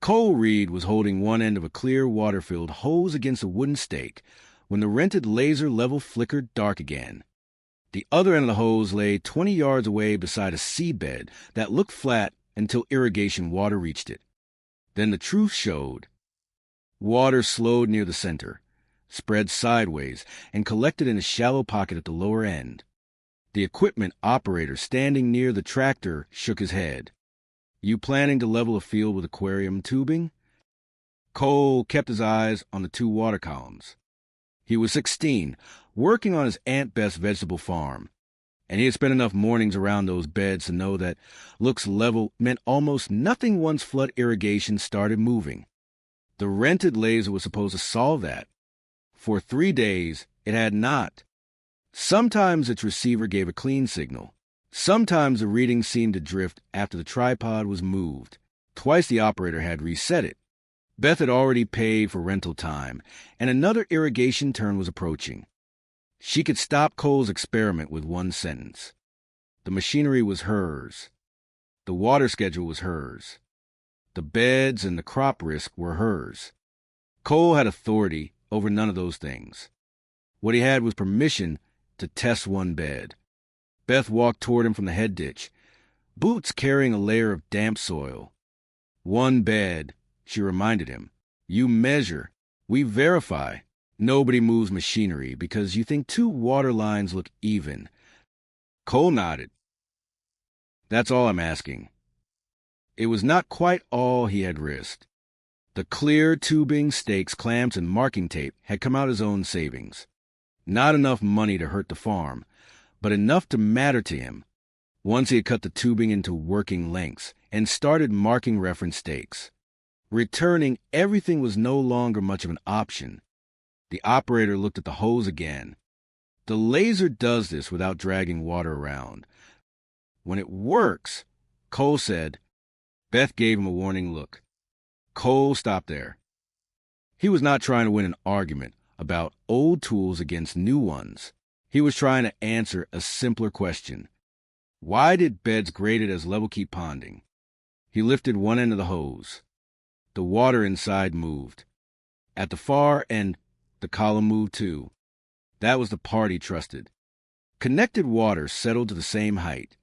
Cole Reed was holding one end of a clear water-filled hose against a wooden stake when the rented laser level flickered dark again. The other end of the hose lay 20 yards away beside a seabed that looked flat until irrigation water reached it. Then the truth showed. Water slowed near the center, spread sideways, and collected in a shallow pocket at the lower end. The equipment operator standing near the tractor shook his head. "You planning to level a field with aquarium tubing?" Cole kept his eyes on the two water columns. He was 16, working on his Aunt Beth's vegetable farm, and he had spent enough mornings around those beds to know that looks level meant almost nothing once flood irrigation started moving. The rented laser was supposed to solve that. For 3 days, it had not. Sometimes its receiver gave a clean signal. Sometimes the reading seemed to drift after the tripod was moved. Twice the operator had reset it. Beth had already paid for rental time, and another irrigation turn was approaching. She could stop Cole's experiment with one sentence. The machinery was hers. The water schedule was hers. The beds and the crop risk were hers. Cole had authority over none of those things. What he had was permission to test one bed. Beth walked toward him from the head ditch, boots carrying a layer of damp soil. "One bed," she reminded him. "You measure. We verify. Nobody moves machinery because you think 2 water lines look even." Cole nodded. "That's all I'm asking." It was not quite all he had risked. The clear tubing, stakes, clamps, and marking tape had come out of his own savings. Not enough money to hurt the farm, but enough to matter to him. Once he had cut the tubing into working lengths and started marking reference stakes. Returning everything was no longer much of an option. The operator looked at the hose again. The laser does this without dragging water around. When it works, Cole said. Beth gave him a warning look. Cole stopped there. He was not trying to win an argument about old tools against new ones. He was trying to answer a simpler question. Why did beds graded as level keep ponding? He lifted one end of the hose. The water inside moved. At the far end, the column moved too. That was the part he trusted. Connected water settled to the same height.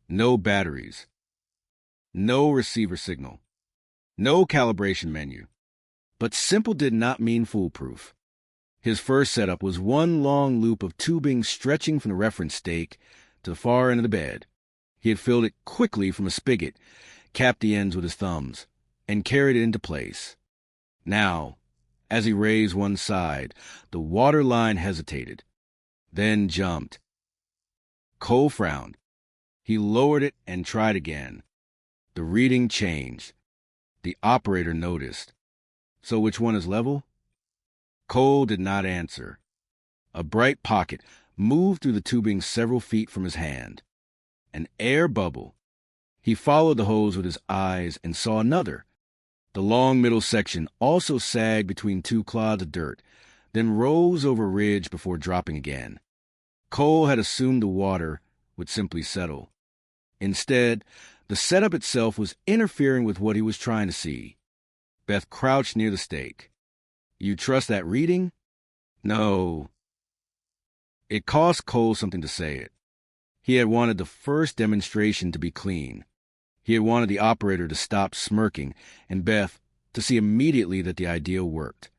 No batteries. No receiver signal. No calibration menu. But simple did not mean foolproof. His first setup was one long loop of tubing stretching from the reference stake to the far end of the bed. He had filled it quickly from a spigot, capped the ends with his thumbs, and carried it into place. Now, as he raised one side, the water line hesitated, then jumped. Cole frowned. He lowered it and tried again. The reading changed. The operator noticed. So which one is level? Cole did not answer. A bright pocket moved through the tubing several feet from his hand. An air bubble. He followed the hose with his eyes and saw another. The long middle section also sagged between two clods of dirt, then rose over a ridge before dropping again. Cole had assumed the water would simply settle. Instead, the setup itself was interfering with what he was trying to see. Beth crouched near the stake. You trust that reading? No. It cost Cole something to say it. He had wanted the first demonstration to be clean. He had wanted the operator to stop smirking and Beth to see immediately that the idea worked.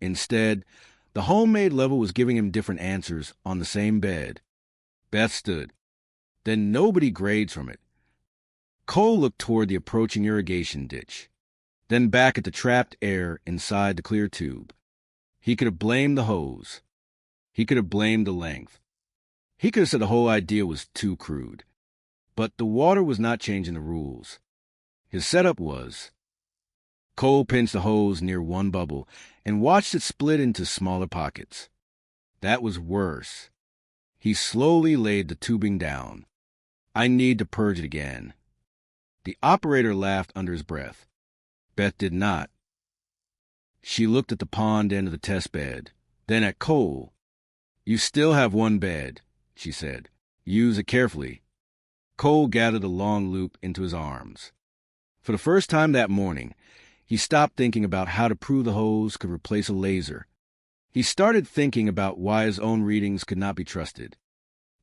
Instead, the homemade level was giving him different answers on the same bed. Beth stood. Then nobody grades from it. Cole looked toward the approaching irrigation ditch, then back at the trapped air inside the clear tube. He could have blamed the hose. He could have blamed the length. He could have said the whole idea was too crude. But the water was not changing the rules. His setup was. Cole pinched the hose near one bubble and watched it split into smaller pockets. That was worse. He slowly laid the tubing down. I need to purge it again. The operator laughed under his breath. Beth did not. She looked at the pond end of the test bed, then at Cole. You still have one bed, she said. Use it carefully. Cole gathered a long loop into his arms. For the first time that morning, He stopped thinking about how to prove the hose could replace a laser. He started thinking about why his own readings could not be trusted.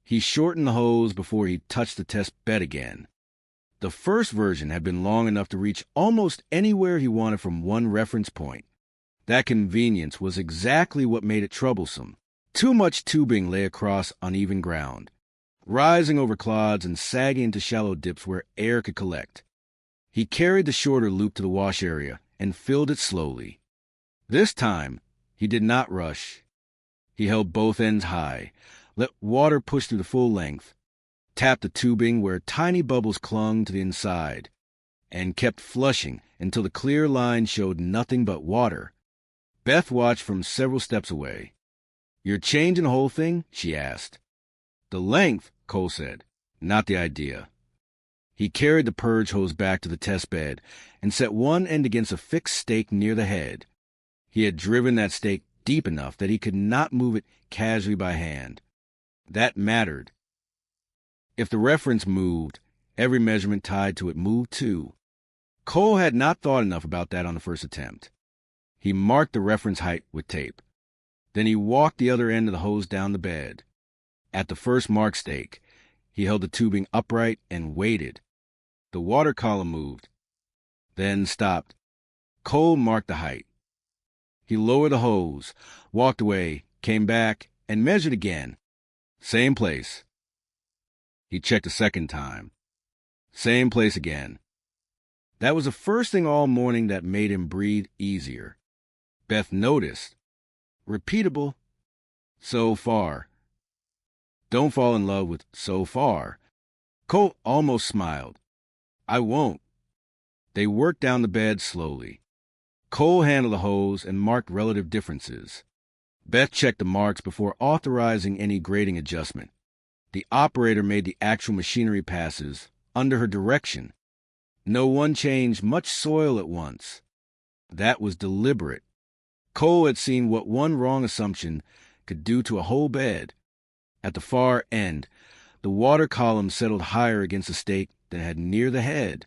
He shortened the hose before he touched the test bed again. The first version had been long enough to reach almost anywhere he wanted from one reference point. That convenience was exactly what made it troublesome. Too much tubing lay across uneven ground, rising over clods and sagging into shallow dips where air could collect. He carried the shorter loop to the wash area and filled it slowly. This time, he did not rush. He held both ends high, let water push through the full length, tapped the tubing where tiny bubbles clung to the inside, and kept flushing until the clear line showed nothing but water. Beth watched from several steps away. "You're changing the whole thing?" she asked. "The length," Cole said, "not the idea." He carried the purge hose back to the test bed and set one end against a fixed stake near the head. He had driven that stake deep enough that he could not move it casually by hand. That mattered. If the reference moved, every measurement tied to it moved too. Cole had not thought enough about that on the first attempt. He marked the reference height with tape. Then he walked the other end of the hose down the bed. At the first mark stake, he held the tubing upright and waited. The water column moved, then stopped. Cole marked the height. He lowered the hose, walked away, came back, and measured again. Same place. He checked a second time. Same place again. That was the first thing all morning that made him breathe easier. Beth noticed. Repeatable. So far. Don't fall in love with so far. Cole almost smiled. I won't. They worked down the bed slowly. Cole handled the hose and marked relative differences. Beth checked the marks before authorizing any grading adjustment. The operator made the actual machinery passes under her direction. No one changed much soil at once. That was deliberate. Cole had seen what one wrong assumption could do to a whole bed. At the far end, the water column settled higher against the stake than it had near the head.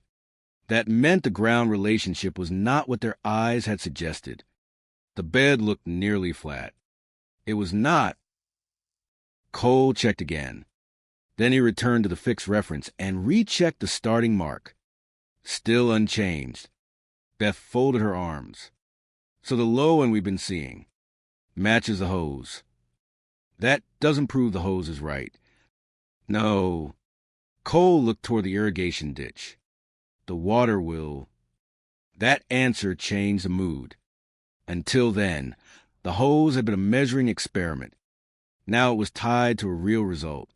That meant the ground relationship was not what their eyes had suggested. The bed looked nearly flat. It was not. Cole checked again. Then he returned to the fixed reference and rechecked the starting mark. Still unchanged. Beth folded her arms. So the low one we've been seeing matches the hose. That doesn't prove the hose is right. No. Cole looked toward the irrigation ditch. The water will. That answer changed the mood. Until then, the hose had been a measuring experiment. Now it was tied to a real result.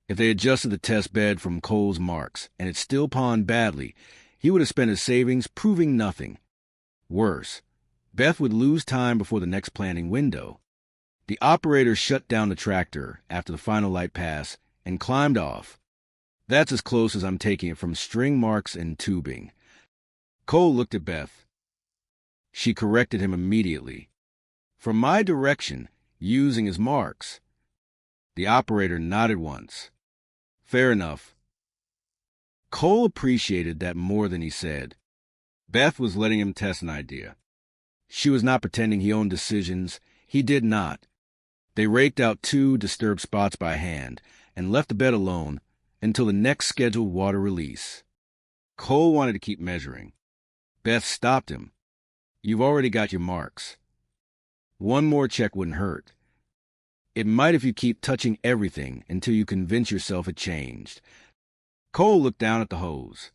If they adjusted the test bed from Cole's marks, and it still pawned badly, he would have spent his savings proving nothing. Worse, Beth would lose time before the next planting window. The operator shut down the tractor after the final light pass and climbed off. That's as close as I'm taking it from string marks and tubing. Cole looked at Beth. She corrected him immediately. From my direction, using his marks. The operator nodded once. Fair enough. Cole appreciated that more than he said. Beth was letting him test an idea. She was not pretending he owned decisions. He did not. They raked out 2 disturbed spots by hand and left the bed alone until the next scheduled water release. Cole wanted to keep measuring. Beth stopped him. You've already got your marks. One more check wouldn't hurt. It might if you keep touching everything until you convince yourself it changed. Cole looked down at the hose.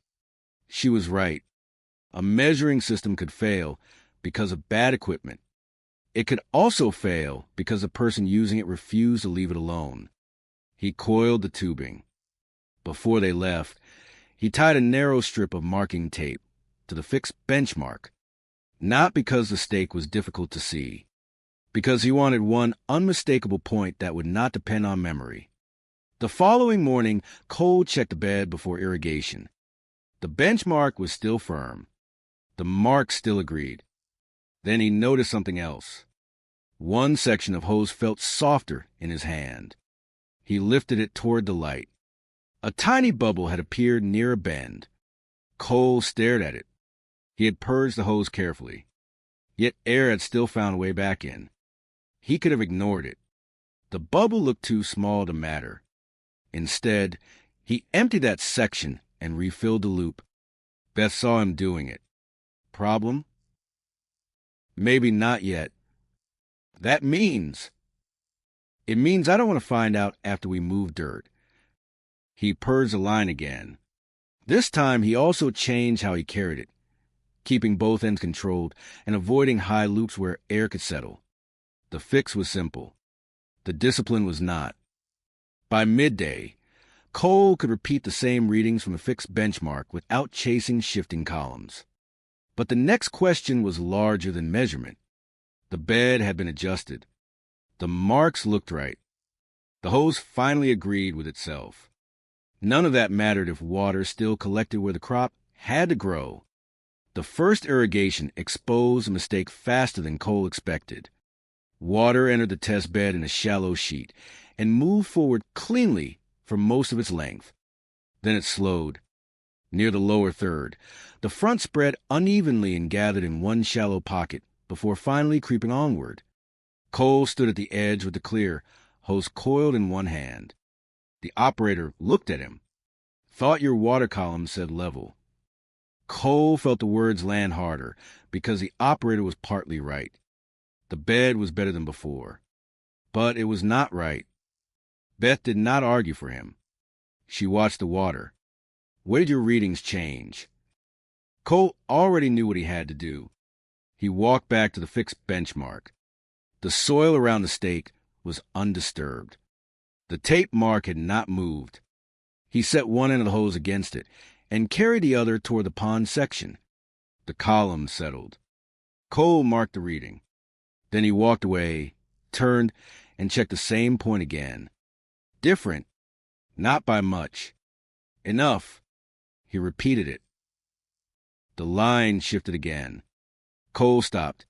She was right. A measuring system could fail because of bad equipment. It could also fail because the person using it refused to leave it alone. He coiled the tubing. Before they left, he tied a narrow strip of marking tape to the fixed benchmark, not because the stake was difficult to see, because he wanted one unmistakable point that would not depend on memory. The following morning, Cole checked the bed before irrigation. The benchmark was still firm. The mark still agreed. Then he noticed something else. One section of hose felt softer in his hand. He lifted it toward the light. A tiny bubble had appeared near a bend. Cole stared at it. He had purged the hose carefully, yet air had still found a way back in. He could have ignored it. The bubble looked too small to matter. Instead, he emptied that section and refilled the loop. Beth saw him doing it. Problem? Maybe not yet. That means... It means I don't want to find out after we move dirt. He purged the line again. This time, he also changed how he carried it, keeping both ends controlled and avoiding high loops where air could settle. The fix was simple. The discipline was not. By midday, Cole could repeat the same readings from a fixed benchmark without chasing shifting columns. But the next question was larger than measurement. The bed had been adjusted. The marks looked right. The hose finally agreed with itself. None of that mattered if water still collected where the crop had to grow. The first irrigation exposed a mistake faster than Cole expected. Water entered the test bed in a shallow sheet and moved forward cleanly for most of its length. Then it slowed. Near the lower third, the front spread unevenly and gathered in one shallow pocket before finally creeping onward. Cole stood at the edge with the clear, hose coiled in one hand. The operator looked at him. Thought your water column said level. Cole felt the words land harder because the operator was partly right. The bed was better than before. But it was not right. Beth did not argue for him. She watched the water. Where did your readings change? Cole already knew what he had to do. He walked back to the fixed benchmark. The soil around the stake was undisturbed. The tape mark had not moved. He set one end of the hose against it and carried the other toward the pond section. The column settled. Cole marked the reading. Then he walked away, turned, and checked the same point again. Different. Not by much. Enough. He repeated it. The line shifted again. Cole stopped.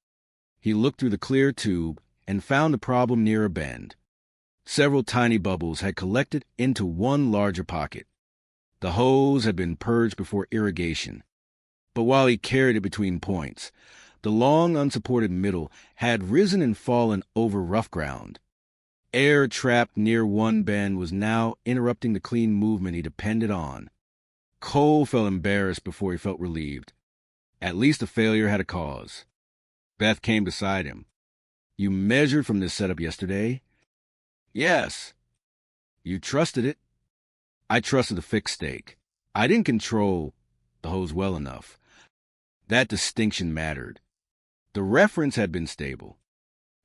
He looked through the clear tube and found the problem near a bend. Several tiny bubbles had collected into one larger pocket. The hose had been purged before irrigation. But while he carried it between points, the long, unsupported middle had risen and fallen over rough ground. Air trapped near one bend was now interrupting the clean movement he depended on. Cole felt embarrassed before he felt relieved. At least the failure had a cause. Beth came beside him. You measured from this setup yesterday? Yes. You trusted it? I trusted the fixed stake. I didn't control the hose well enough. That distinction mattered. The reference had been stable.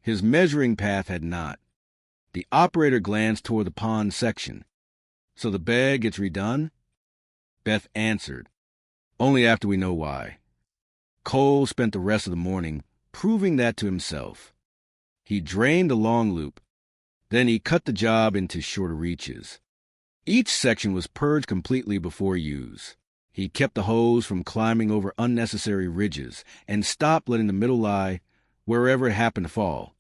His measuring path had not. The operator glanced toward the pond section. So the bed gets redone? Beth answered. Only after we know why. Cole spent the rest of the morning proving that to himself. He drained the long loop. Then he cut the job into shorter reaches. Each section was purged completely before use. He kept the hose from climbing over unnecessary ridges and stopped letting the middle lie wherever it happened to fall.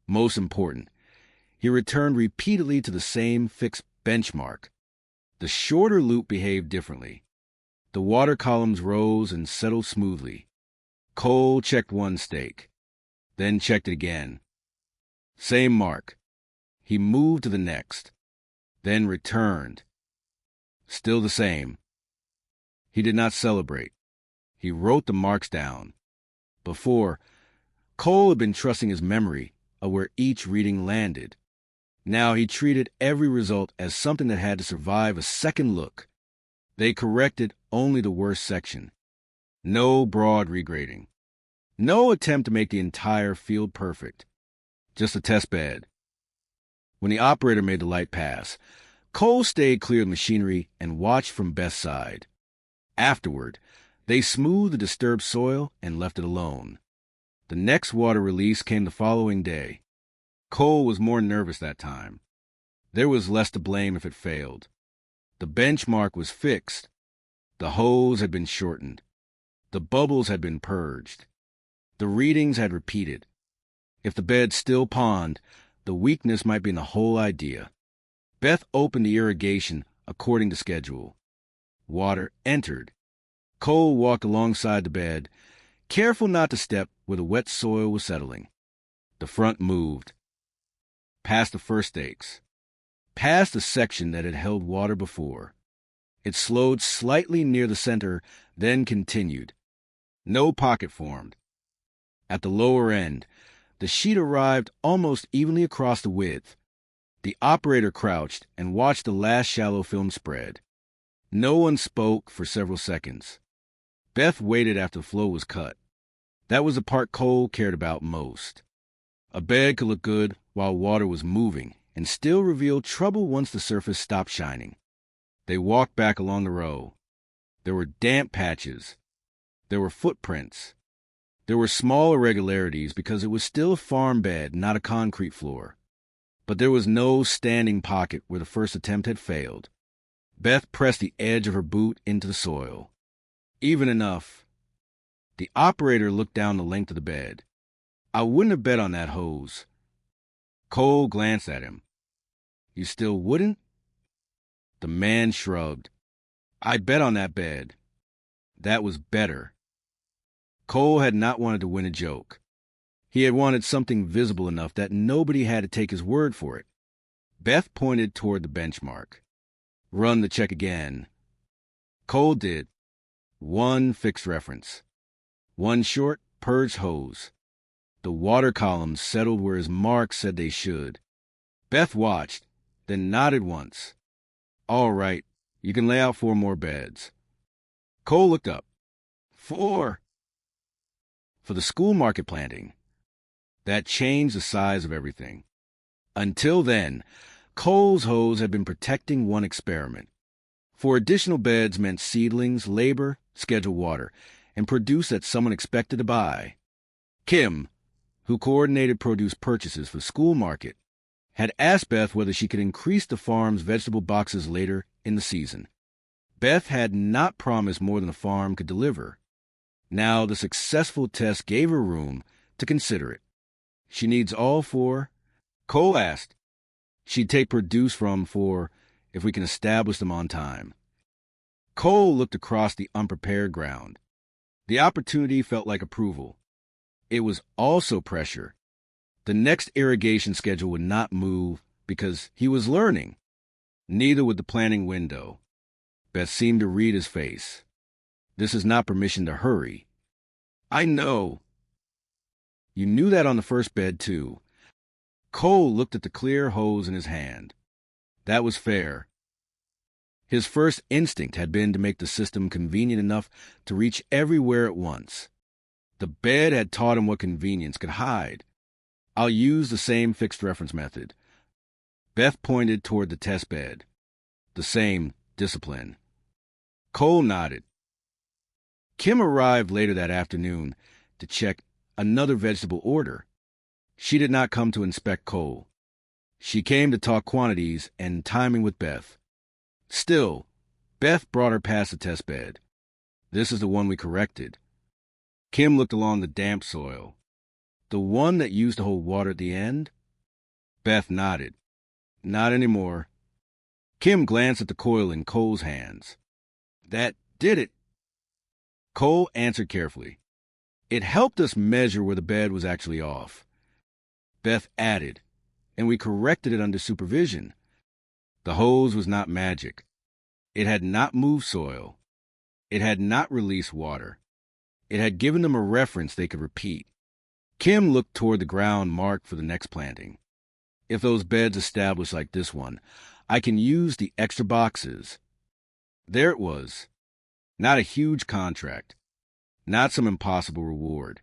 Most important, he returned repeatedly to the same fixed benchmark. The shorter loop behaved differently. The water columns rose and settled smoothly. Cole checked one stake, then checked it again. Same mark. He moved to the next, then returned. Still the same. He did not celebrate. He wrote the marks down. Before, Cole had been trusting his memory of where each reading landed. Now he treated every result as something that had to survive a second look. They corrected only the worst section. No broad regrading. No attempt to make the entire field perfect. Just a test bed. When the operator made the light pass, Cole stayed clear of machinery and watched from Beth's side. Afterward, they smoothed the disturbed soil and left it alone. The next water release came the following day. Cole was more nervous that time. There was less to blame if it failed. The benchmark was fixed. The hose had been shortened. The bubbles had been purged. The readings had repeated. If the bed still pond, the weakness might be in the whole idea. Beth opened the irrigation according to schedule. Water entered. Cole walked alongside the bed, careful not to step where the wet soil was settling. The front moved, past the first stakes, past the section that had held water before. It slowed slightly near the center, then continued. No pocket formed. At the lower end, the sheet arrived almost evenly across the width. The operator crouched and watched the last shallow film spread. No one spoke for several seconds. Beth waited after the flow was cut. That was the part Cole cared about most. A bed could look good while water was moving and still reveal trouble once the surface stopped shining. They walked back along the row. There were damp patches. There were footprints. There were small irregularities because it was still a farm bed, not a concrete floor. But there was no standing pocket where the first attempt had failed. Beth pressed the edge of her boot into the soil. Even enough. The operator looked down the length of the bed. I wouldn't have bet on that hose. Cole glanced at him. You still wouldn't? The man shrugged. I bet on that bed. That was better. Cole had not wanted to win a joke. He had wanted something visible enough that nobody had to take his word for it. Beth pointed toward the benchmark. Run the check again. Cole did. One fixed reference. One short, purged hose. The water columns settled where his mark said they should. Beth watched, then nodded once. All right, you can lay out 4 more beds. Cole looked up. 4. For the school market planting. That changed the size of everything. Until then, Cole's hose had been protecting one experiment. 4 additional beds meant seedlings, labor, scheduled water, and produce that someone expected to buy. Kim, who coordinated produce purchases for the school market, had asked Beth whether she could increase the farm's vegetable boxes later in the season. Beth had not promised more than the farm could deliver. Now the successful test gave her room to consider it. She needs all 4? Cole asked. She'd take produce from 4 if we can establish them on time. Cole looked across the unprepared ground. The opportunity felt like approval. It was also pressure. The next irrigation schedule would not move because he was learning. Neither would the planting window. Beth seemed to read his face. This is not permission to hurry. I know. You knew that on the first bed, too. Cole looked at the clear hose in his hand. That was fair. His first instinct had been to make the system convenient enough to reach everywhere at once. The bed had taught him what convenience could hide. I'll use the same fixed reference method. Beth pointed toward the test bed. The same discipline. Cole nodded. Kim arrived later that afternoon to check another vegetable order. She did not come to inspect Cole. She came to talk quantities and timing with Beth. Still, Beth brought her past the test bed. This is the one we corrected. Kim looked along the damp soil. The one that used to hold water at the end? Beth nodded. Not anymore. Kim glanced at the coil in Cole's hands. That did it. Cole answered carefully. It helped us measure where the bed was actually off. Beth added, and we corrected it under supervision. The hose was not magic. It had not moved soil. It had not released water. It had given them a reference they could repeat. Kim looked toward the ground marked for the next planting. If those beds establish like this one, I can use the extra boxes. There it was. Not a huge contract. Not some impossible reward.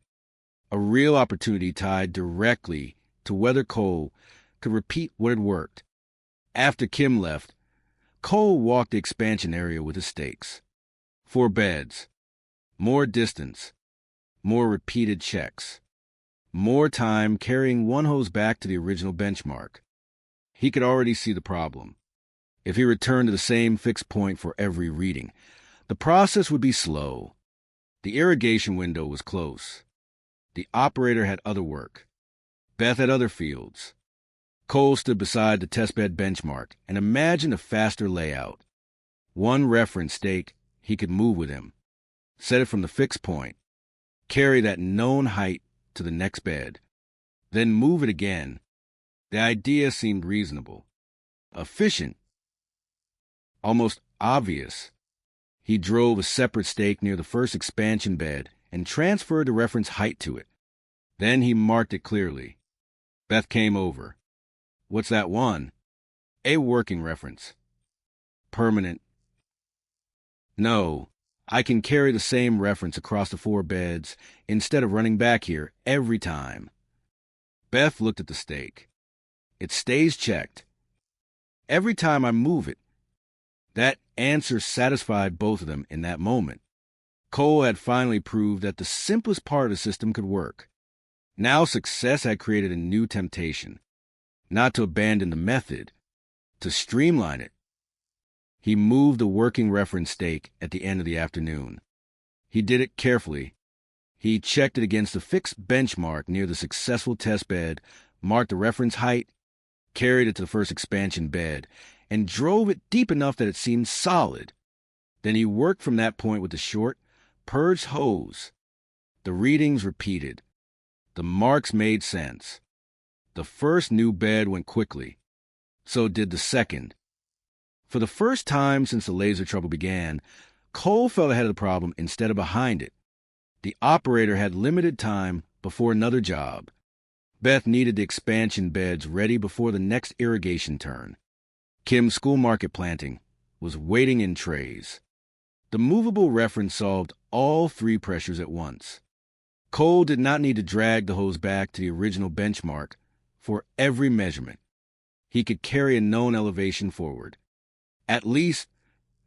A real opportunity tied directly to whether Cole could repeat what had worked. After Kim left, Cole walked the expansion area with his stakes. 4 beds. More distance. More repeated checks. More time carrying one hose back to the original benchmark. He could already see the problem. If he returned to the same fixed point for every reading, the process would be slow. The irrigation window was close. The operator had other work. Beth had other fields. Cole stood beside the testbed benchmark and imagined a faster layout. One reference stake he could move with him. Set it from the fixed point. carry that known height to the next bed, then move it again. The idea seemed reasonable, efficient, almost obvious. He drove a separate stake near the first expansion bed and transferred the reference height to it. Then he marked it clearly. Beth came over. What's that one? A working reference. Permanent. No, I can carry the same reference across the 4 beds instead of running back here every time. Beth looked at the stake. It stays checked. Every time I move it. That answer satisfied both of them in that moment. Cole had finally proved that the simplest part of the system could work. Now success had created a new temptation. Not to abandon the method, to streamline it. He moved the working reference stake at the end of the afternoon. He did it carefully. He checked it against a fixed benchmark near the successful test bed, marked the reference height, carried it to the first expansion bed, and drove it deep enough that it seemed solid. Then he worked from that point with the short, purged hose. The readings repeated. The marks made sense. The first new bed went quickly. So did the second. For the first time since the laser trouble began, Cole fell ahead of the problem instead of behind it. The operator had limited time before another job. Beth needed the expansion beds ready before the next irrigation turn. Kim's school market planting was waiting in trays. The movable reference solved all 3 pressures at once. Cole did not need to drag the hose back to the original benchmark for every measurement. He could carry a known elevation forward. At least,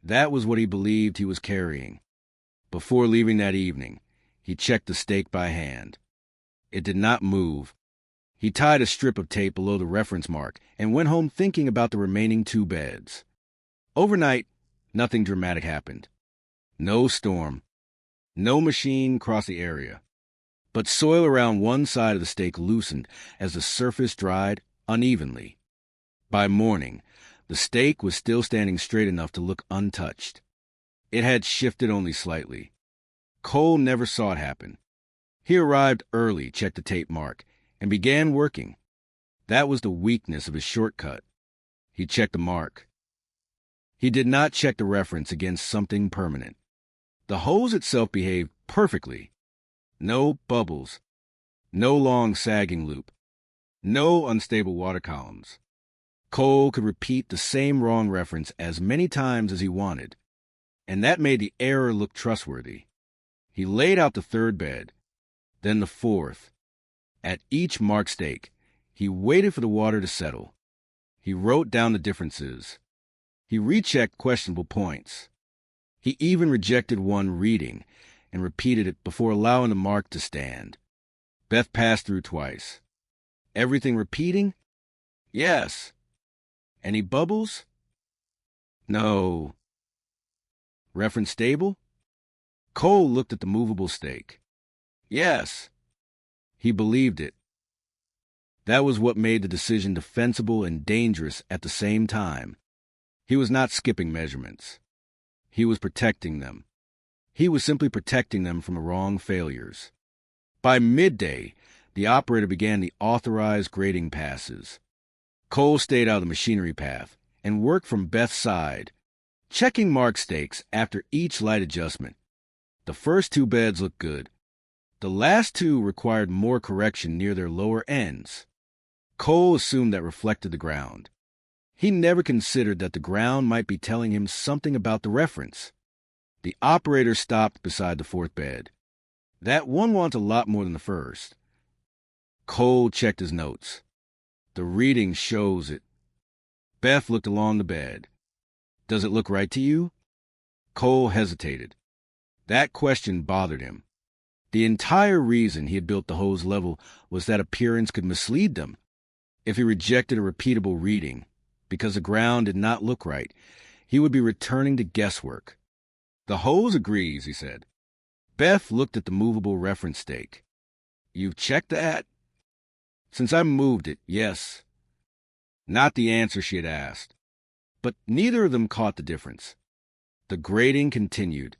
that was what he believed he was carrying. Before leaving that evening, he checked the stake by hand. It did not move. He tied a strip of tape below the reference mark and went home thinking about the remaining 2 beds. Overnight, nothing dramatic happened. No storm. No machine crossed the area. But soil around one side of the stake loosened as the surface dried unevenly. By morning, the stake was still standing straight enough to look untouched. It had shifted only slightly. Cole never saw it happen. He arrived early, checked the tape mark, and began working. That was the weakness of his shortcut. He checked the mark. He did not check the reference against something permanent. The hose itself behaved perfectly. No bubbles. No long sagging loop. No unstable water columns. Cole could repeat the same wrong reference as many times as he wanted, and that made the error look trustworthy. He laid out the 3rd bed, then the 4th. At each marked stake, he waited for the water to settle. He wrote down the differences. He rechecked questionable points. He even rejected one reading and repeated it before allowing the mark to stand. Beth passed through twice. Everything repeating? Yes. Any bubbles? No. Reference stable? Cole looked at the movable stake. Yes. He believed it. That was what made the decision defensible and dangerous at the same time. He was not skipping measurements. He was protecting them. He was simply protecting them from wrong failures. By midday, the operator began the authorized grading passes. Cole stayed out of the machinery path and worked from Beth's side, checking mark stakes after each light adjustment. The first 2 beds looked good. The last 2 required more correction near their lower ends. Cole assumed that reflected the ground. He never considered that the ground might be telling him something about the reference. The operator stopped beside the 4th bed. That one wants a lot more than the first. Cole checked his notes. The reading shows it. Beth looked along the bed. Does it look right to you? Cole hesitated. That question bothered him. The entire reason he had built the hose level was that appearance could mislead them. If he rejected a repeatable reading, because the ground did not look right, he would be returning to guesswork. The hose agrees, he said. Beth looked at the movable reference stake. You've checked that? Since I moved it, yes. Not the answer she had asked. But neither of them caught the difference. The grading continued.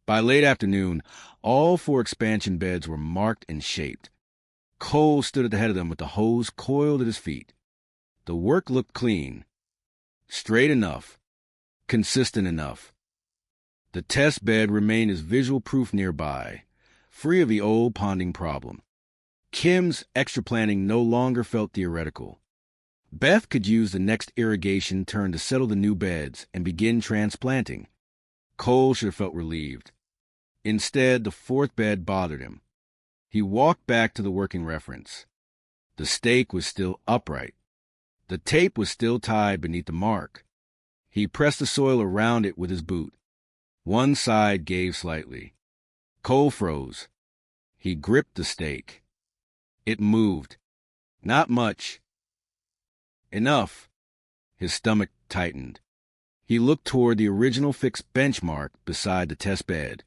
By late afternoon, all 4 expansion beds were marked and shaped. Cole stood at the head of them with the hose coiled at his feet. The work looked clean, straight enough, consistent enough. The test bed remained as visual proof nearby, free of the old ponding problem. Kim's extra planning no longer felt theoretical. Beth could use the next irrigation turn to settle the new beds and begin transplanting. Cole should have felt relieved. Instead, the 4th bed bothered him. He walked back to the working reference. The stake was still upright. The tape was still tied beneath the mark. He pressed the soil around it with his boot. One side gave slightly. Cole froze. He gripped the stake. It moved. Not much. Enough. His stomach tightened. He looked toward the original fixed benchmark beside the test bed,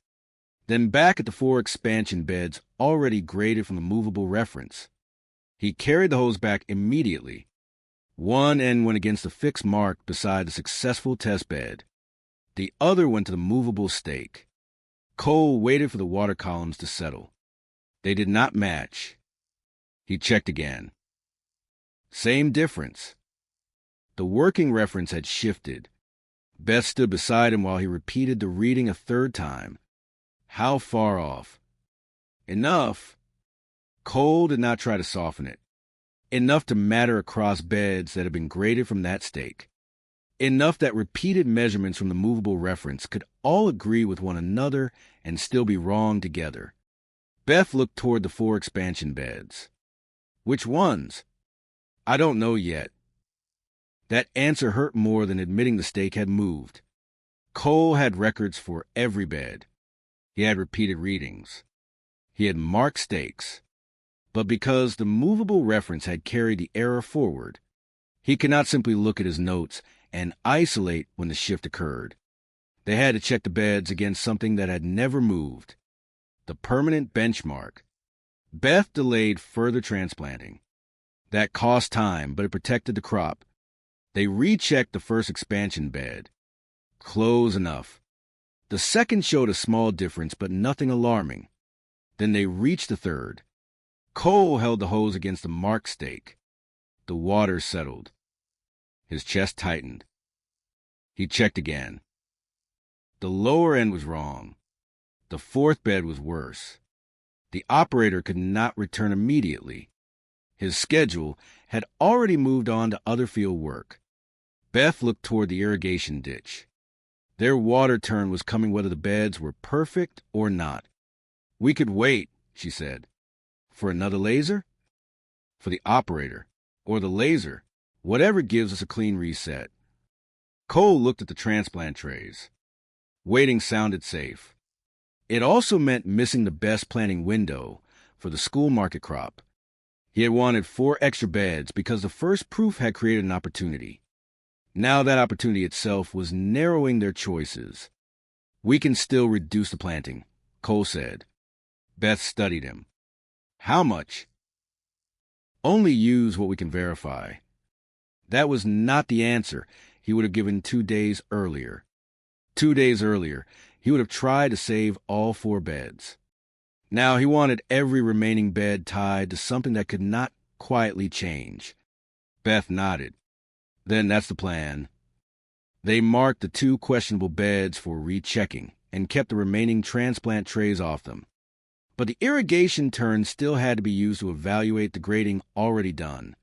then back at the 4 expansion beds already graded from the movable reference. He carried the hose back immediately. One end went against the fixed mark beside the successful test bed. The other went to the movable stake. Cole waited for the water columns to settle. They did not match. He checked again. Same difference. The working reference had shifted. Beth stood beside him while he repeated the reading a 3rd time. How far off? Enough. Cole did not try to soften it. Enough to matter across beds that had been graded from that stake. Enough that repeated measurements from the movable reference could all agree with one another and still be wrong together. Beth looked toward the 4 expansion beds. Which ones? I don't know yet. That answer hurt more than admitting the stake had moved. Cole had records for every bed. He had repeated readings. He had marked stakes. But because the movable reference had carried the error forward, he could not simply look at his notes and isolate when the shift occurred. They had to check the beds against something that had never moved. The permanent benchmark. Beth delayed further transplanting. That cost time, but it protected the crop. They rechecked the 1st expansion bed. Close enough. The 2nd showed a small difference, but nothing alarming. Then they reached the 3rd. Cole held the hose against the marked stake. The water settled. His chest tightened. He checked again. The lower end was wrong. The 4th bed was worse. The operator could not return immediately. His schedule had already moved on to other field work. Beth looked toward the irrigation ditch. Their water turn was coming whether the beds were perfect or not. We could wait, she said. For another laser? For the operator. Or the laser. Whatever gives us a clean reset. Cole looked at the transplant trays. Waiting sounded safe. It also meant missing the best planting window for the school market crop. He had wanted 4 extra beds because the first proof had created an opportunity. Now that opportunity itself was narrowing their choices. We can still reduce the planting, Cole said. Beth studied him. How much? Only use what we can verify. That was not the answer he would have given 2 days earlier. 2 days earlier, he would have tried to save all 4 beds. Now he wanted every remaining bed tied to something that could not quietly change. Beth nodded. Then that's the plan. They marked the 2 questionable beds for rechecking and kept the remaining transplant trays off them. But the irrigation turn still had to be used to evaluate the grading already done.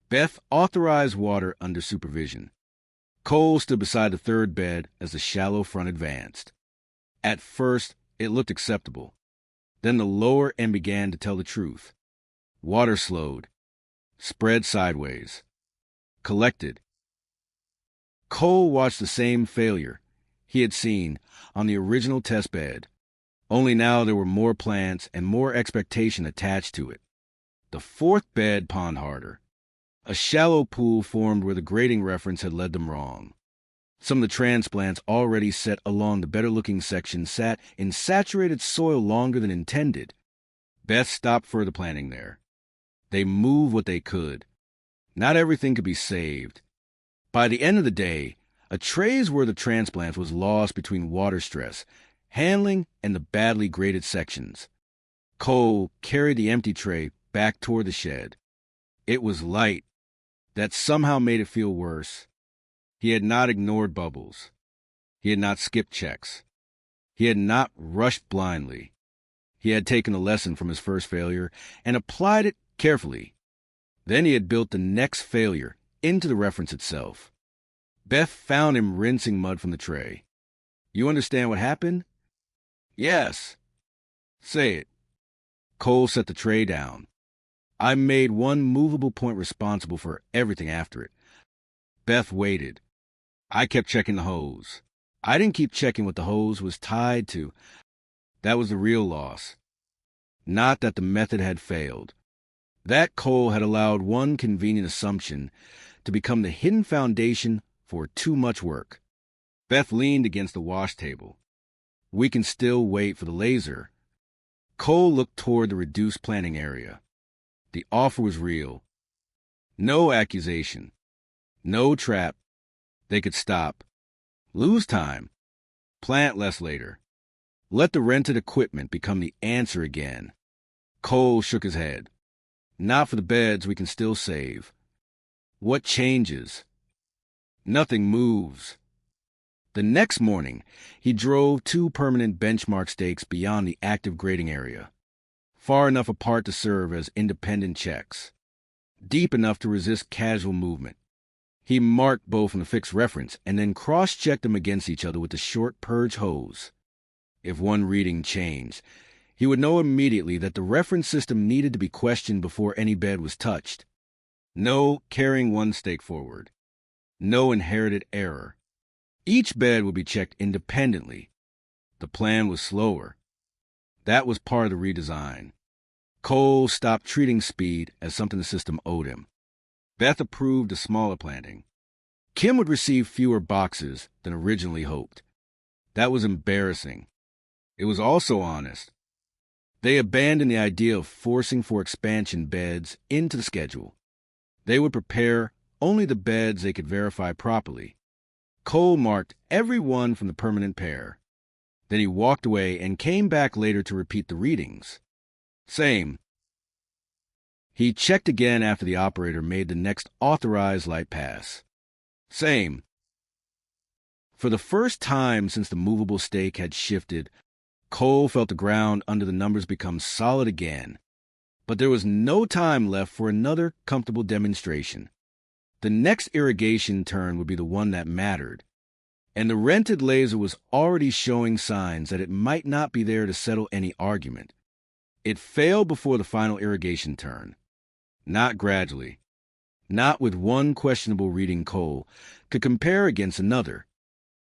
Beth authorized water under supervision. Cole stood beside the 3rd bed as the shallow front advanced. At first, it looked acceptable. Then the lower end began to tell the truth. Water slowed, spread sideways, collected. Cole watched the same failure he had seen on the original test bed, only now there were more plants and more expectation attached to it. The 4th bed pond harder. A shallow pool formed where the grading reference had led them wrong. Some of the transplants already set along the better-looking section sat in saturated soil longer than intended. Beth stopped further planting there. They moved what they could. Not everything could be saved. By the end of the day, a tray's worth of transplants was lost between water stress handling, and the badly graded sections. Cole carried the empty tray back toward the shed. It was light. That somehow made it feel worse. He had not ignored bubbles. He had not skipped checks. He had not rushed blindly. He had taken a lesson from his first failure and applied it carefully. Then he had built the next failure into the reference itself. Beth found him rinsing mud from the tray. You understand what happened? Yes. Say it. Cole set the tray down. I made one movable point responsible for everything after it. Beth waited. I kept checking the hose. I didn't keep checking what the hose was tied to. That was the real loss. Not that the method had failed. That Cole had allowed one convenient assumption to become the hidden foundation for too much work. Beth leaned against the wash table. We can still wait for the laser. Cole looked toward the reduced planting area. The offer was real. No accusation. No trap. They could stop. Lose time. Plant less later. Let the rented equipment become the answer again. Cole shook his head. Not for the beds we can still save. What changes? Nothing moves. The next morning, he drove 2 permanent benchmark stakes beyond the active grading area, far enough apart to serve as independent checks, deep enough to resist casual movement. He marked both in the fixed reference and then cross-checked them against each other with the short purge hose. If one reading changed, he would know immediately that the reference system needed to be questioned before any bed was touched. No carrying one stake forward. No inherited error. Each bed would be checked independently. The plan was slower. That was part of the redesign. Cole stopped treating speed as something the system owed him. Beth approved a smaller planting. Kim would receive fewer boxes than originally hoped. That was embarrassing. It was also honest. They abandoned the idea of forcing for expansion beds into the schedule. They would prepare only the beds they could verify properly. Cole marked every one from the permanent pair. Then he walked away and came back later to repeat the readings. Same. He checked again after the operator made the next authorized light pass. Same. For the first time since the movable stake had shifted, Cole felt the ground under the numbers become solid again. But there was no time left for another comfortable demonstration. The next irrigation turn would be the one that mattered. And the rented laser was already showing signs that it might not be there to settle any argument. It failed before the final irrigation turn. Not gradually. Not with one questionable reading Cole could compare against another.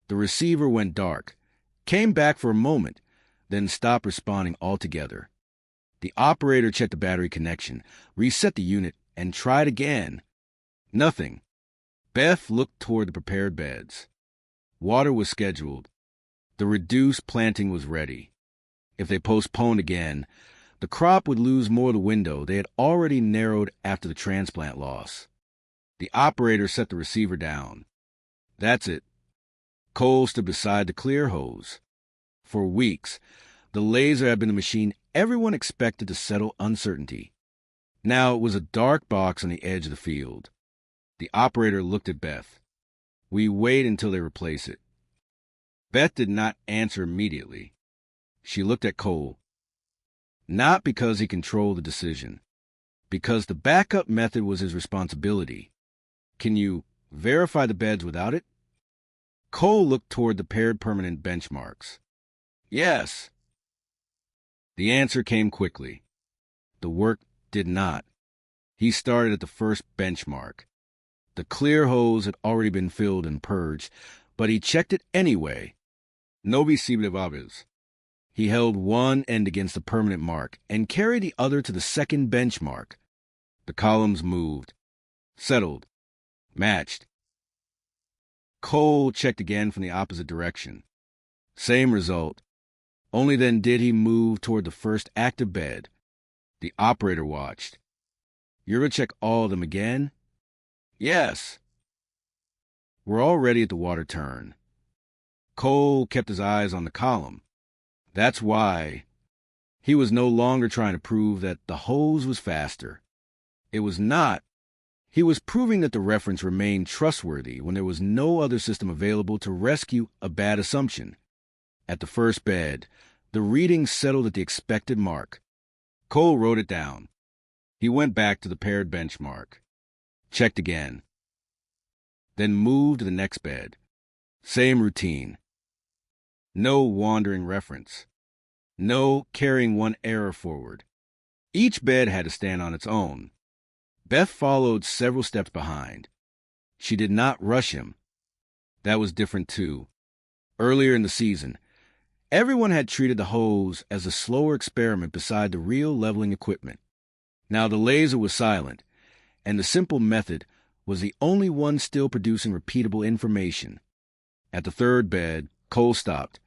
The receiver went dark, came back for a moment, then stopped responding altogether. The operator checked the battery connection, reset the unit, and tried again. Nothing. Beth looked toward the prepared beds. Water was scheduled. The reduced planting was ready. If they postponed again, the crop would lose more of the window they had already narrowed after the transplant loss. The operator set the receiver down. That's it. Cole stood beside the clear hose. For weeks, the laser had been the machine everyone expected to settle uncertainty. Now it was a dark box on the edge of the field. The operator looked at Beth. We wait until they replace it. Beth did not answer immediately. She looked at Cole. Not because he controlled the decision. Because the backup method was his responsibility. Can you verify the beds without it? Cole looked toward the paired permanent benchmarks. Yes. The answer came quickly. The work did not. He started at the first benchmark. The clear hose had already been filled and purged, but he checked it anyway. No visible obvious. He held one end against the permanent mark and carried the other to the second benchmark. The columns moved. Settled. Matched. Cole checked again from the opposite direction. Same result. Only then did he move toward the first active bed. The operator watched. You're going to check all of them again? Yes. We're already at the water turn. Cole kept his eyes on the column. That's why he was no longer trying to prove that the hose was faster. It was not. He was proving that the reference remained trustworthy when there was no other system available to rescue a bad assumption. At the first bed, the reading settled at the expected mark. Cole wrote it down. He went back to the paired benchmark. Checked again. Then moved to the next bed. Same routine. No wandering reference. No carrying one error forward. Each bed had to stand on its own. Beth followed several steps behind. She did not rush him. That was different, too. Earlier in the season, everyone had treated the hose as a slower experiment beside the real leveling equipment. Now the laser was silent, and the simple method was the only one still producing repeatable information. At the third bed, Cole stopped.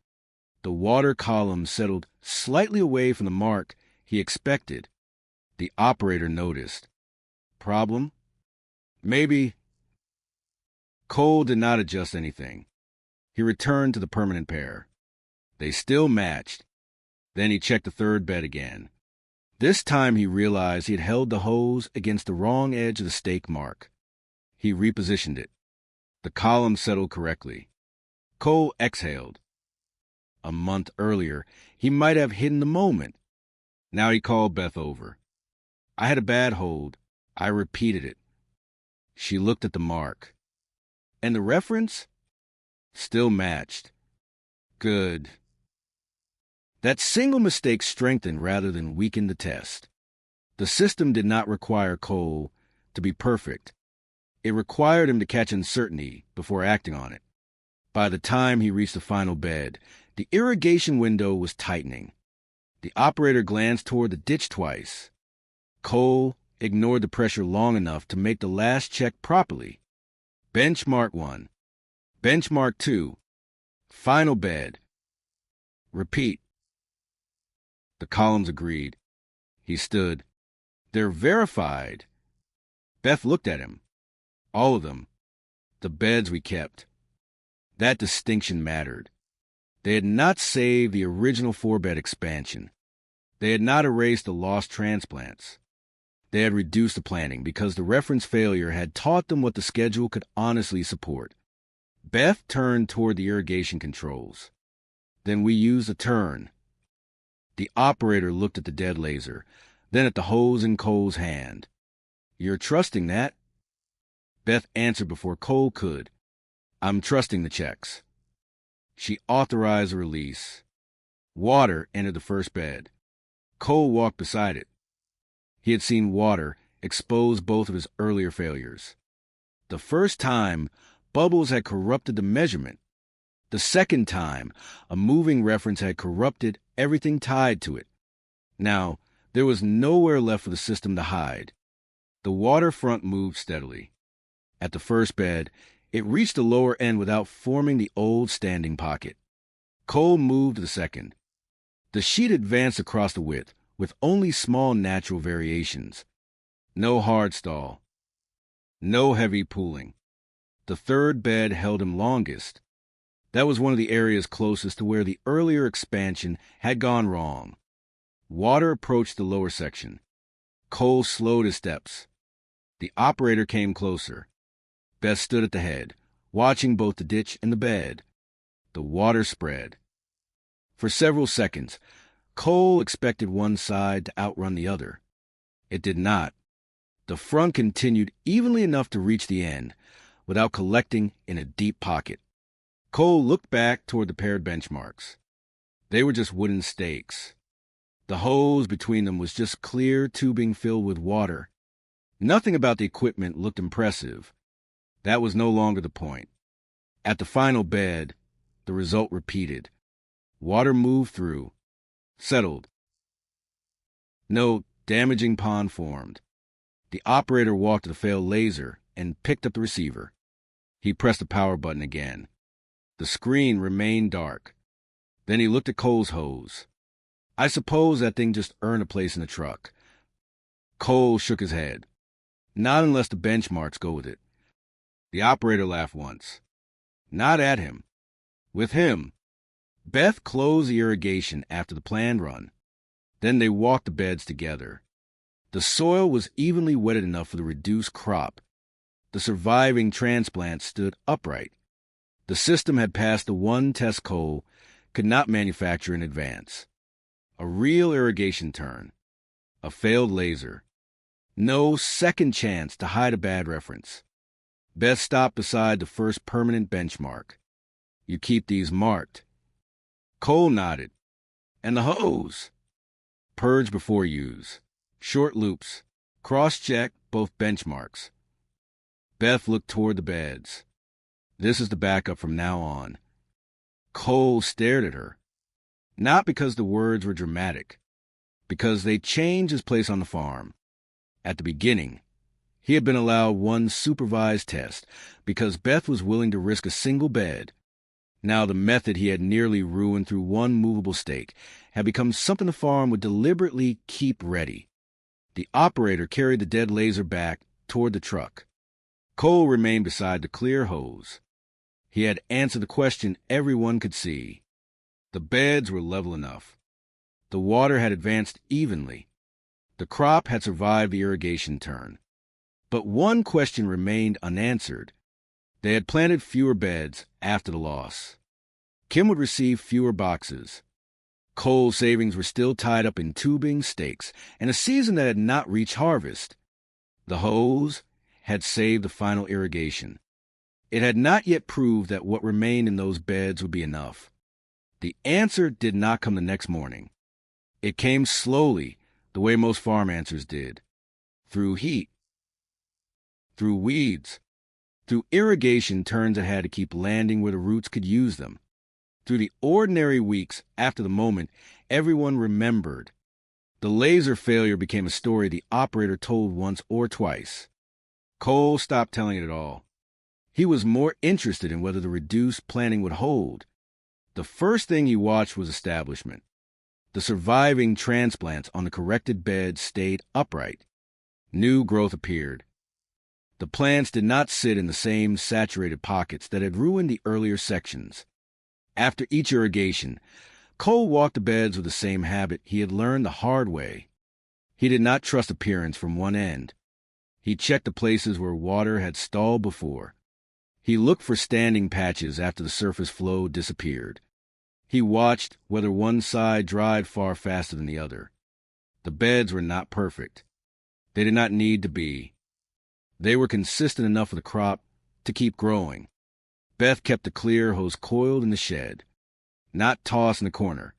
The water column settled slightly away from the mark he expected. The operator noticed. Problem? Maybe. Cole did not adjust anything. He returned to the permanent pair. They still matched. Then he checked the third bed again. This time he realized he had held the hose against the wrong edge of the stake mark. He repositioned it. The column settled correctly. Cole exhaled. A month earlier, he might have hidden the moment. Now he called Beth over. I had a bad hold. I repeated it. She looked at the mark. And the reference? Still matched. Good. That single mistake strengthened rather than weakened the test. The system did not require Cole to be perfect. It required him to catch uncertainty before acting on it. By the time he reached the final bed, the irrigation window was tightening. The operator glanced toward the ditch twice. Cole ignored the pressure long enough to make the last check properly. Benchmark 1. Benchmark 2. Final bed. Repeat. The columns agreed. He stood. They're verified. Beth looked at him. All of them. The beds we kept. That distinction mattered. They had not saved the original 4-bed expansion. They had not erased the lost transplants. They had reduced the planning because the reference failure had taught them what the schedule could honestly support. Beth turned toward the irrigation controls. Then we used a turn. The operator looked at the dead laser, then at the hose in Cole's hand. You're trusting that? Beth answered before Cole could. I'm trusting the checks. She authorized a release. Water entered the first bed. Cole walked beside it. He had seen water expose both of his earlier failures. The first time, bubbles had corrupted the measurement. The second time, a moving reference had corrupted everything tied to it. Now, there was nowhere left for the system to hide. The waterfront moved steadily. At the first bed, it reached the lower end without forming the old standing pocket. Cole moved to the second. The sheet advanced across the width, with only small natural variations. No hard stall. No heavy pooling. The third bed held him longest. That was one of the areas closest to where the earlier expansion had gone wrong. Water approached the lower section. Cole slowed his steps. The operator came closer. Beth stood at the head, watching both the ditch and the bed. The water spread. For several seconds, Cole expected one side to outrun the other. It did not. The front continued evenly enough to reach the end, without collecting in a deep pocket. Cole looked back toward the paired benchmarks. They were just wooden stakes. The hose between them was just clear tubing filled with water. Nothing about the equipment looked impressive. That was no longer the point. At the final bed, the result repeated. Water moved through. Settled. No damaging pond formed. The operator walked to the failed laser and picked up the receiver. He pressed the power button again. The screen remained dark. Then he looked at Cole's hose. I suppose that thing just earned a place in the truck. Cole shook his head. Not unless the benchmarks go with it. The operator laughed once. Not at him. With him. Beth closed the irrigation after the planned run. Then they walked the beds together. The soil was evenly wetted enough for the reduced crop. The surviving transplants stood upright. The system had passed the one test Cole could not manufacture in advance. A real irrigation turn. A failed laser. No second chance to hide a bad reference. Beth stopped beside the first permanent benchmark. You keep these marked. Cole nodded. And the hose? Purge before use. Short loops. Cross-check both benchmarks. Beth looked toward the beds. This is the backup from now on. Cole stared at her. Not because the words were dramatic. Because they changed his place on the farm. At the beginning, he had been allowed one supervised test because Beth was willing to risk a single bed. Now the method he had nearly ruined through one movable stake had become something the farm would deliberately keep ready. The operator carried the dead laser back toward the truck. Cole remained beside the clear hose. He had answered the question everyone could see. The beds were level enough. The water had advanced evenly. The crop had survived the irrigation turn. But one question remained unanswered. They had planted fewer beds after the loss. Kim would receive fewer boxes. Cole's savings were still tied up in tubing, stakes, and a season that had not reached harvest. The hose had saved the final irrigation. It had not yet proved that what remained in those beds would be enough. The answer did not come the next morning. It came slowly, the way most farm answers did. Through heat. Through weeds. Through irrigation turns that had to keep landing where the roots could use them. Through the ordinary weeks after the moment everyone remembered. The laser failure became a story the operator told once or twice. Cole stopped telling it at all. He was more interested in whether the reduced planting would hold. The first thing he watched was establishment. The surviving transplants on the corrected beds stayed upright. New growth appeared. The plants did not sit in the same saturated pockets that had ruined the earlier sections. After each irrigation, Cole walked the beds with the same habit he had learned the hard way. He did not trust appearance from one end. He checked the places where water had stalled before. He looked for standing patches after the surface flow disappeared. He watched whether one side dried far faster than the other. The beds were not perfect. They did not need to be. They were consistent enough for the crop to keep growing. Beth kept the clear hose coiled in the shed, not tossed in the corner,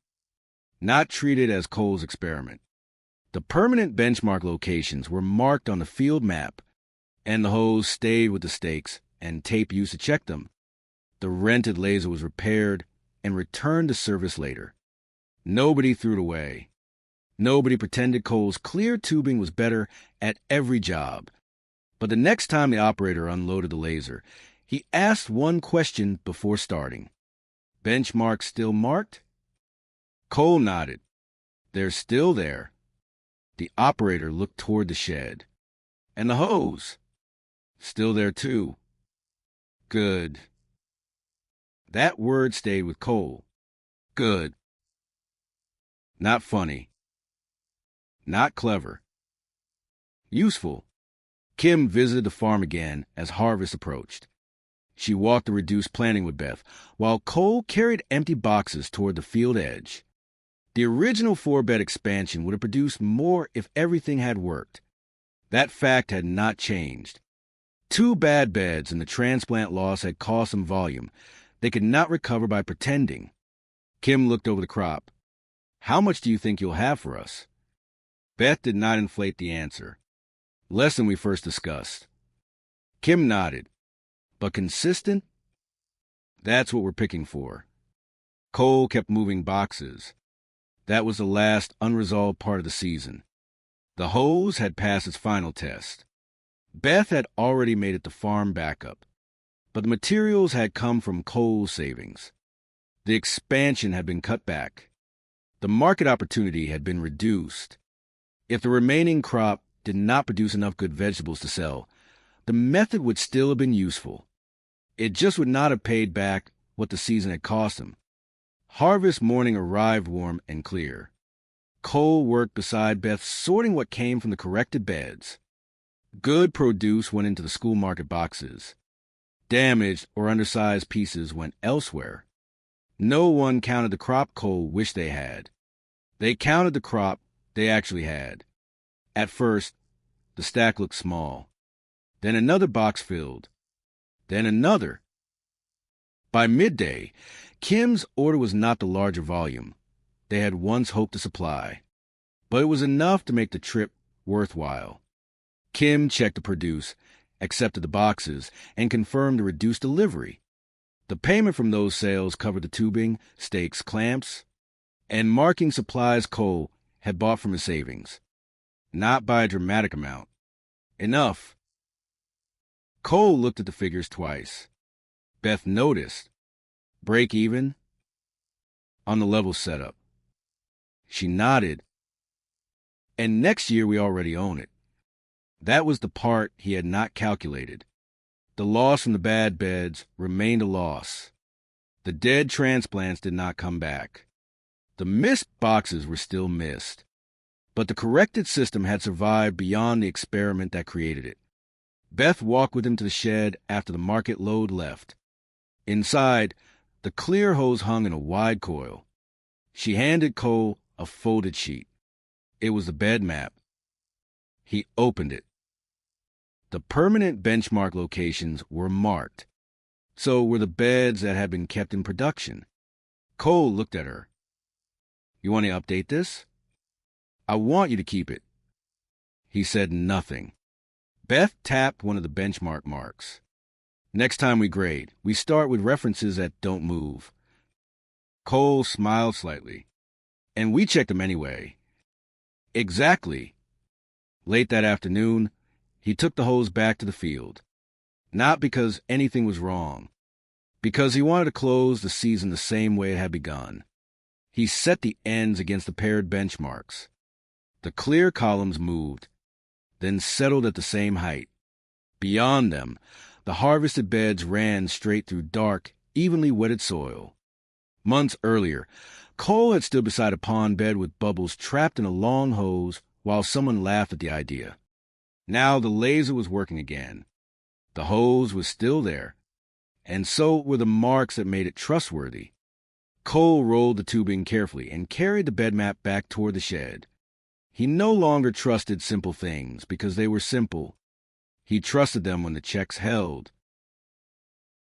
not treated as Cole's experiment. The permanent benchmark locations were marked on the field map, and the hose stayed with the stakes and tape used to check them. The rented laser was repaired and returned to service later. Nobody threw it away. Nobody pretended Cole's clear tubing was better at every job. But the next time the operator unloaded the laser, he asked one question before starting. Benchmark still marked? Cole nodded. They're still there. The operator looked toward the shed. And the hose? Still there too. Good. That word stayed with Cole. Good. Not funny. Not clever. Useful. Kim visited the farm again as harvest approached. She walked the reduced planting with Beth, while Cole carried empty boxes toward the field edge. The original 4-bed expansion would have produced more if everything had worked. That fact had not changed. 2 bad beds and the transplant loss had caused some volume they could not recover by pretending. Kim looked over the crop. How much do you think you'll have for us? Beth did not inflate the answer. Less than we first discussed. Kim nodded. But consistent? That's what we're picking for. Cole kept moving boxes. That was the last unresolved part of the season. The hose had passed its final test. Beth had already made it to farm backup, but the materials had come from Cole's savings. The expansion had been cut back. The market opportunity had been reduced. If the remaining crop did not produce enough good vegetables to sell, the method would still have been useful. It just would not have paid back what the season had cost him. Harvest morning arrived warm and clear. Cole worked beside Beth, sorting what came from the corrected beds. Good produce went into the school market boxes. Damaged or undersized pieces went elsewhere. No one counted the crop Cole wished they had. They counted the crop they actually had. At first, the stack looked small. Then another box filled. Then another. By midday, Kim's order was not the larger volume they had once hoped to supply, but it was enough to make the trip worthwhile. Kim checked the produce, accepted the boxes, and confirmed the reduced delivery. The payment from those sales covered the tubing, stakes, clamps, and marking supplies Cole had bought from his savings. Not by a dramatic amount. Enough. Cole looked at the figures twice. Beth noticed. Break even? On the level setup. She nodded. And next year we already own it. That was the part he had not calculated. The loss from the bad beds remained a loss. The dead transplants did not come back. The missed boxes were still missed. But the corrected system had survived beyond the experiment that created it. Beth walked with him to the shed after the market load left. Inside, the clear hose hung in a wide coil. She handed Cole a folded sheet. It was the bed map. He opened it. The permanent benchmark locations were marked. So were the beds that had been kept in production. Cole looked at her. You want to update this? I want you to keep it. He said nothing. Beth tapped one of the benchmark marks. Next time we grade, we start with references that don't move. Cole smiled slightly. And we checked them anyway. Exactly. Late that afternoon, he took the hose back to the field. Not because anything was wrong. Because he wanted to close the season the same way it had begun. He set the ends against the paired benchmarks. The clear columns moved, then settled at the same height. Beyond them, the harvested beds ran straight through dark, evenly wetted soil. Months earlier, Cole had stood beside a pond bed with bubbles trapped in a long hose while someone laughed at the idea. Now the laser was working again. The hose was still there, and so were the marks that made it trustworthy. Cole rolled the tubing carefully and carried the bed map back toward the shed. He no longer trusted simple things because they were simple. He trusted them when the checks held.